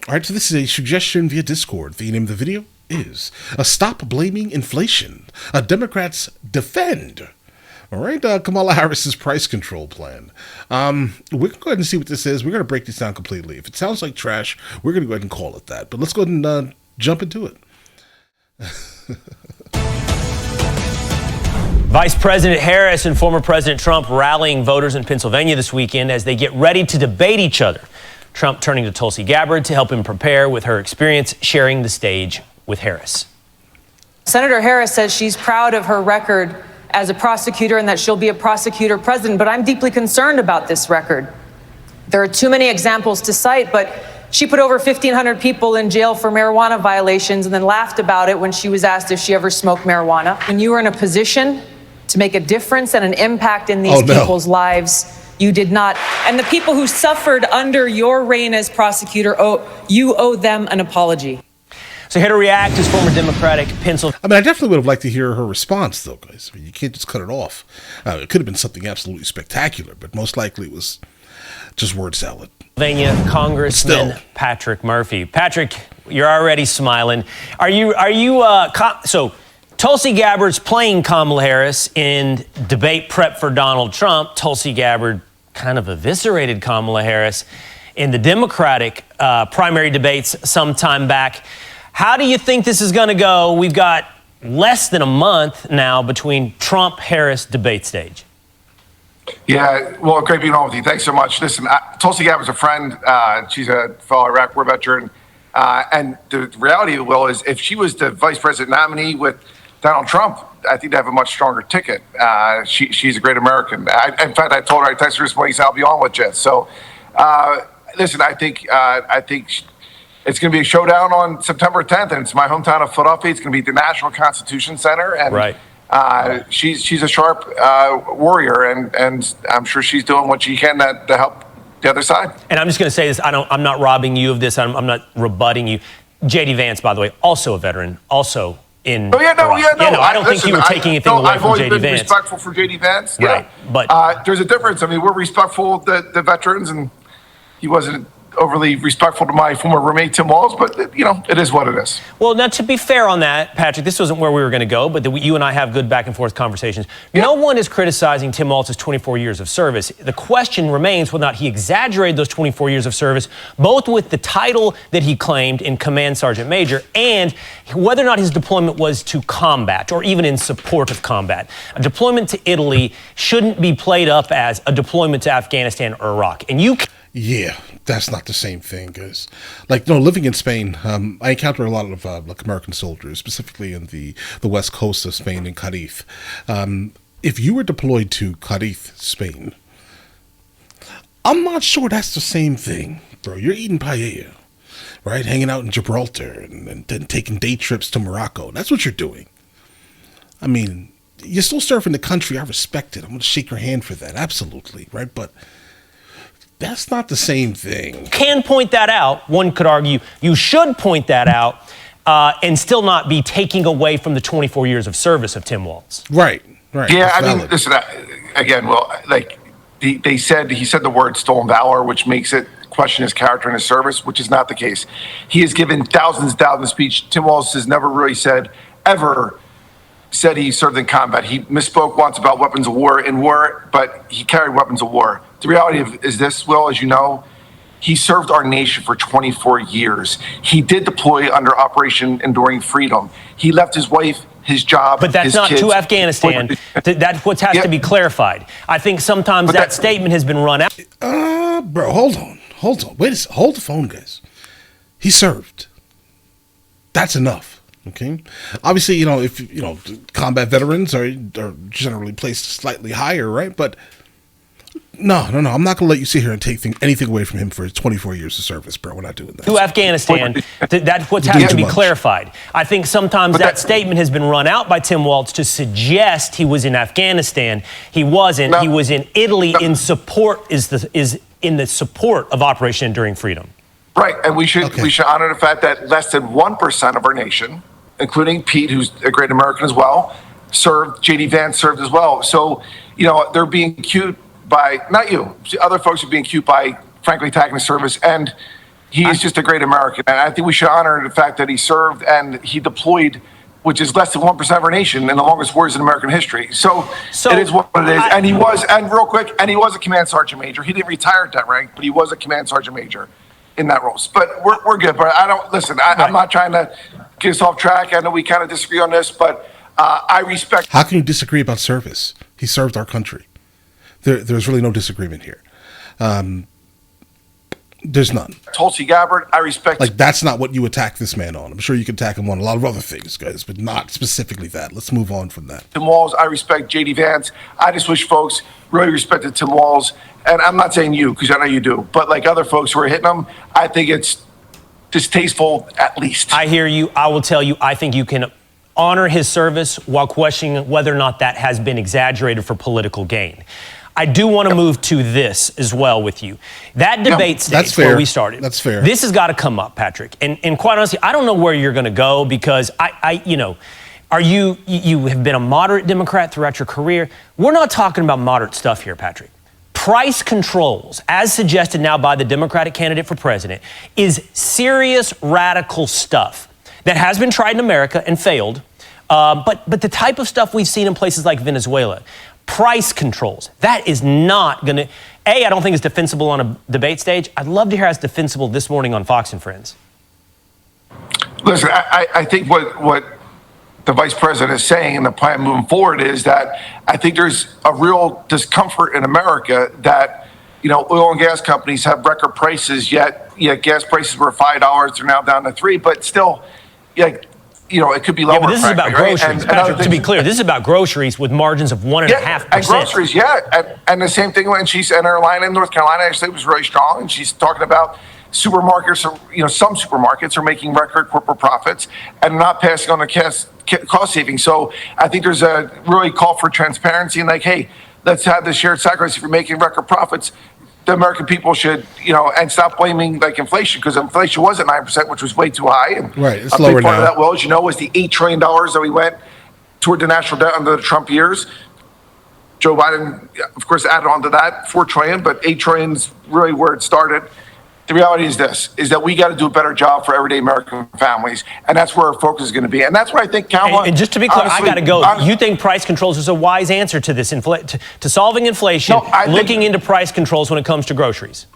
All right, so this is a suggestion via Discord. The name of the video is Stop Blaming Inflation. Democrats Defend. All right, Kamala Harris's price control plan. We're going to go ahead and see what this is. We're going to break this down completely. If it sounds like trash, we're going to go ahead and call it that. But let's go ahead and jump into it. Vice President Harris and former President Trump rallying voters in Pennsylvania this weekend as they get ready to debate each other. Trump turning to Tulsi Gabbard to help him prepare with her experience sharing the stage with Harris. Senator Harris says she's proud of her record as a prosecutor and that she'll be a prosecutor president, but I'm deeply concerned about this record. There are too many examples to cite, but she put over 1,500 people in jail for marijuana violations and then laughed about it when she was asked if she ever smoked marijuana. When you were in a position to make a difference and an impact in these people's lives, you did not. And the people who suffered under your reign as prosecutor, you owe them an apology. So here to react is former Democratic Pennsylvania. I mean, I definitely would have liked to hear her response, though, guys. I mean, you can't just cut it off. It could have been something absolutely spectacular, but most likely it was just word salad. Pennsylvania Congressman Patrick Murphy. Patrick, you're already smiling. So Tulsi Gabbard's playing Kamala Harris in debate prep for Donald Trump. Tulsi Gabbard kind of eviscerated Kamala Harris in the Democratic primary debates some time back. How do you think this is going to go? We've got less than a month now between Trump-Harris debate stage. Yeah, well, great being on with you. Thanks so much. Listen, Tulsi Gabbard's a friend. She's a fellow Iraq War veteran. And the reality of it, Will, is if she was the vice president nominee with Donald Trump, I think they have a much stronger ticket. She's a great American. In fact, I told her, I texted her this morning, I'll be on with you. So, listen, I think it's going to be a showdown on September 10th, and it's my hometown of Philadelphia. It's going to be at the National Constitution Center, and she's a sharp warrior, and I'm sure she's doing what she can to help the other side. And I'm just going to say this: I'm not robbing you of this. I'm not rebutting you. J.D. Vance, by the way, also a veteran, also in. I don't think you were taking anything away from J.D. Vance. I've always been respectful for J.D. Vance. Right, but there's a difference. I mean, we're respectful of the veterans, and he wasn't overly respectful to my former roommate, Tim Walz, but, it is what it is. Well, now, to be fair on that, Patrick, this wasn't where we were going to go, but you and I have good back and forth conversations. Yeah. No one is criticizing Tim Walz's 24 years of service. The question remains whether or not he exaggerated those 24 years of service, both with the title that he claimed in Command Sergeant Major and whether or not his deployment was to combat or even in support of combat. A deployment to Italy shouldn't be played up as a deployment to Afghanistan or Iraq. And Yeah, that's not the same thing, guys. Living in Spain, I encounter a lot of American soldiers, specifically in the west coast of Spain in Cadiz. If you were deployed to Cadiz, Spain, I'm not sure that's the same thing, bro. You're eating paella, right? Hanging out in Gibraltar and then taking day trips to Morocco. That's what you're doing. I mean, you're still serving the country. I respect it. I'm going to shake your hand for that. Absolutely, right? But that's not the same thing. Can point that out. One could argue you should point that out and still not be taking away from the 24 years of service of Tim Walz. Right. Yeah, I mean, listen, again, well, he said the word stolen valor, which makes it question his character and his service, which is not the case. He has given thousands of speeches. Tim Walz has never really ever said he served in combat. He misspoke once about weapons of war in war, but he carried weapons of war. The reality is this, Will, as you know, he served our nation for 24 years. He did deploy under Operation Enduring Freedom. He left his wife, his job, but that's his not kids. To Afghanistan. That's what has to be clarified. I think sometimes that statement has been run out. Bro, hold on. Wait a second. Hold the phone, guys. He served. That's enough. Okay. Obviously, if combat veterans are generally placed slightly higher, right? But no. I'm not going to let you sit here and take anything away from him for his 24 years of service, bro. We're not doing that. To Afghanistan, that's what has to be clarified. I think sometimes that statement has been run out by Tim Walz to suggest he was in Afghanistan. He wasn't. He was in Italy in support. Is in the support of Operation Enduring Freedom. Right, and we should honor the fact that less than 1% of our nation, including Pete, who's a great American as well, served. J.D. Vance served as well. So, they're being cute by, not you, other folks are being cute by, frankly, attacking the service. And He is just a great American. And I think we should honor the fact that he served and he deployed, which is less than 1% of our nation in the longest wars in American history. So it is what it is. And he was, and real quick, and he was a command sergeant major. He didn't retire at that rank, but he was a command sergeant major in that role. But we're good. But I don't, listen, I'm not trying to get us off track. I know we kind of disagree on this, but I respect. How can you disagree about service? He served our country. There's really no disagreement here. There's none. Tulsi Gabbard, I respect. Like, that's not what you attack this man on. I'm sure you can attack him on a lot of other things, guys, but not specifically that. Let's move on from that. Tim Walz, I respect J.D. Vance. I just wish folks really respected Tim Walz. And I'm not saying you, because I know you do, but like other folks who are hitting him, I think it's distasteful at least. I hear you. I will tell you, I think you can honor his service while questioning whether or not that has been exaggerated for political gain. I do want to move to this as well with you. That debate stage where we started. That's fair. This has got to come up, Patrick. And quite honestly, I don't know where you're going to go because you have been a moderate Democrat throughout your career. We're not talking about moderate stuff here, Patrick. Price controls, as suggested now by the Democratic candidate for president, is serious radical stuff that has been tried in America and failed. But the type of stuff we've seen in places like Venezuela, price controls, that is not going to, I don't think it's defensible on a debate stage. I'd love to hear how it's defensible this morning on Fox and Friends. Listen, I think what the vice president is saying and the plan moving forward is that I think there's a real discomfort in America that, oil and gas companies have record prices, yet gas prices were $5, they're now down to $3, but still, it could be lower. Yeah, but this is about groceries. Patrick, to be clear, this is about groceries with margins of 1.5%. And groceries, and the same thing when she's in her line in North Carolina actually was really strong, and she's talking about supermarkets, some supermarkets are making record corporate profits and not passing on the cost savings. So I think there's a really call for transparency and like, hey, let's have the shared sacrifice. If you're making record profits, the American people should, and stop blaming like inflation, because inflation was at 9%, which was way too high. And right, it's a lower big part now. of that, well, as you know, was the $8 trillion that we went toward the national debt under the Trump years. Joe Biden, of course, added on to that $4 trillion, but $8 trillion is really where it started. The reality is this, is that we got to do a better job for everyday American families, and that's where our focus is going to be. And that's what I think, Calvin. And just to be clear, honestly, I got to go. You think price controls is a wise answer to this, to solving inflation, looking into price controls when it comes to groceries?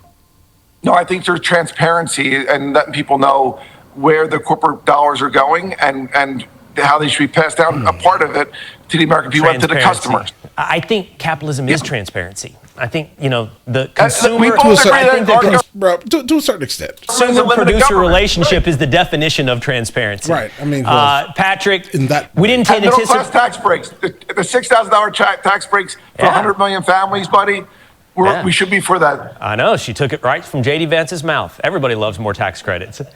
No, I think there's transparency and letting people know where the corporate dollars are going and how they should be passed down, a part of it, to the American people and to the customers. I think capitalism is transparency. I think, the consumer... To a certain extent. Consumer-producer relationship is the definition of transparency. Right. I mean... Patrick, we didn't anticipate... Middle-class tax breaks. The $6,000 tax breaks for 100 million families, buddy. We should be for that. I know. She took it right from J.D. Vance's mouth. Everybody loves more tax credits. All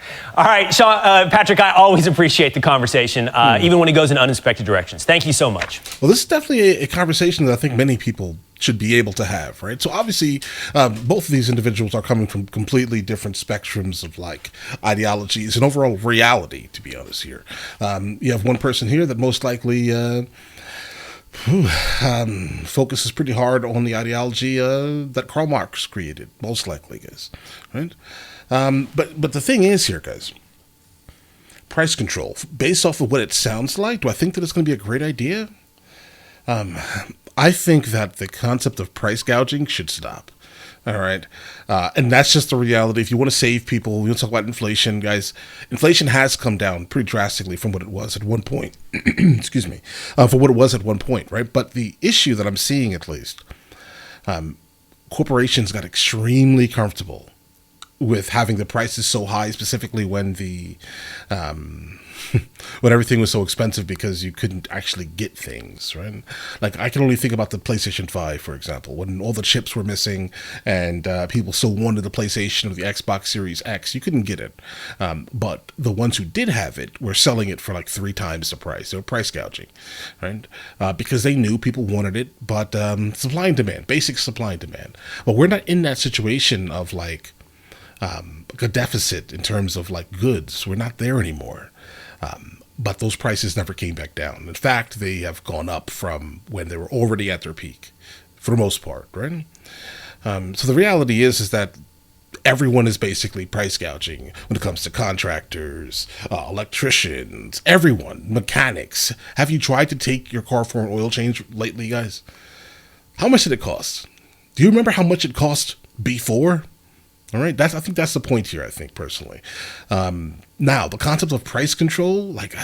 right, Sean, Patrick, I always appreciate the conversation, even when it goes in unexpected directions. Thank you so much. Well, this is definitely a conversation that I think many people should be able to have, right? So obviously, both of these individuals are coming from completely different spectrums of like ideologies and overall reality, to be honest here. You have one person here that most likely... focuses pretty hard on the ideology that Karl Marx created, most likely, guys. Right? But the thing is here, guys, price control, based off of what it sounds like, do I think that it's going to be a great idea? I think that the concept of price gouging should stop. All right. And that's just the reality. If you want to save people, we want to talk about inflation, guys. Inflation has come down pretty drastically from what it was at one point. Excuse me. For what it was at one point, right? But the issue that I'm seeing, at least, corporations got extremely comfortable with having the prices so high, specifically when when everything was so expensive because you couldn't actually get things, right? Like, I can only think about the PlayStation 5, for example, when all the chips were missing and people still wanted the PlayStation or the Xbox Series X. You couldn't get it. But the ones who did have it were selling it for like 3 times the price. They were price gouging, right? Because they knew people wanted it, but supply and demand, basic supply and demand. But we're not in that situation of like a deficit in terms of like goods. We're not there anymore. But those prices never came back down. In fact, they have gone up from when they were already at their peak, for the most part, right? So the reality is that everyone is basically price gouging when it comes to contractors, electricians, everyone, mechanics. Have you tried to take your car for an oil change lately, guys? How much did it cost? Do you remember how much it cost before? All right, I think that's the point here, I think, personally. Now, the concept of price control, like,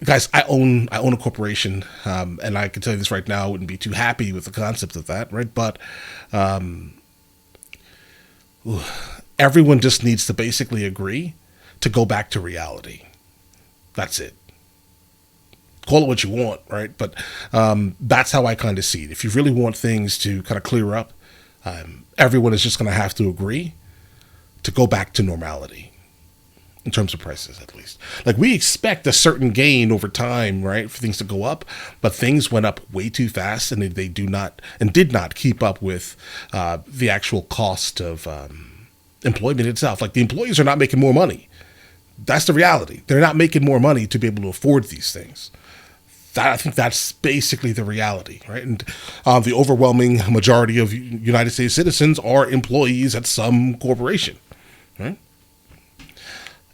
guys, I own a corporation, and I can tell you this right now, I wouldn't be too happy with the concept of that, right? But everyone just needs to basically agree to go back to reality. That's it. Call it what you want, right? But that's how I kind of see it. If you really want things to kind of clear up, everyone is just going to have to agree to go back to normality. In terms of prices, at least. Like, we expect a certain gain over time, right, for things to go up, but things went up way too fast, and they did not keep up with the actual cost of employment itself. Like, the employees are not making more money. That's the reality. They're not making more money to be able to afford these things. I think that's basically the reality, right? And the overwhelming majority of United States citizens are employees at some corporation, right?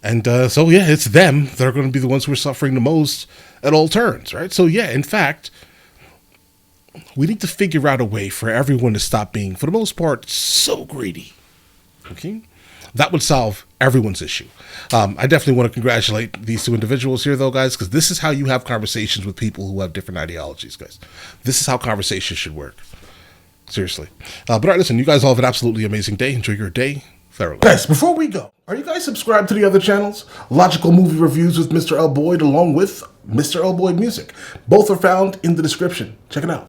And so, yeah, it's them that are going to be the ones who are suffering the most at all turns, right? So, yeah, in fact, we need to figure out a way for everyone to stop being, for the most part, so greedy, okay? That would solve everyone's issue. I definitely want to congratulate these two individuals here, though, guys, because this is how you have conversations with people who have different ideologies, guys. This is how conversations should work. Seriously. But all right, listen, you guys all have an absolutely amazing day. Enjoy your day thoroughly. Guys, before we go, are you guys subscribed to the other channels? Logical Movie Reviews with Mr. L. Boyd, along with Mr. L. Boyd Music. Both are found in the description. Check it out.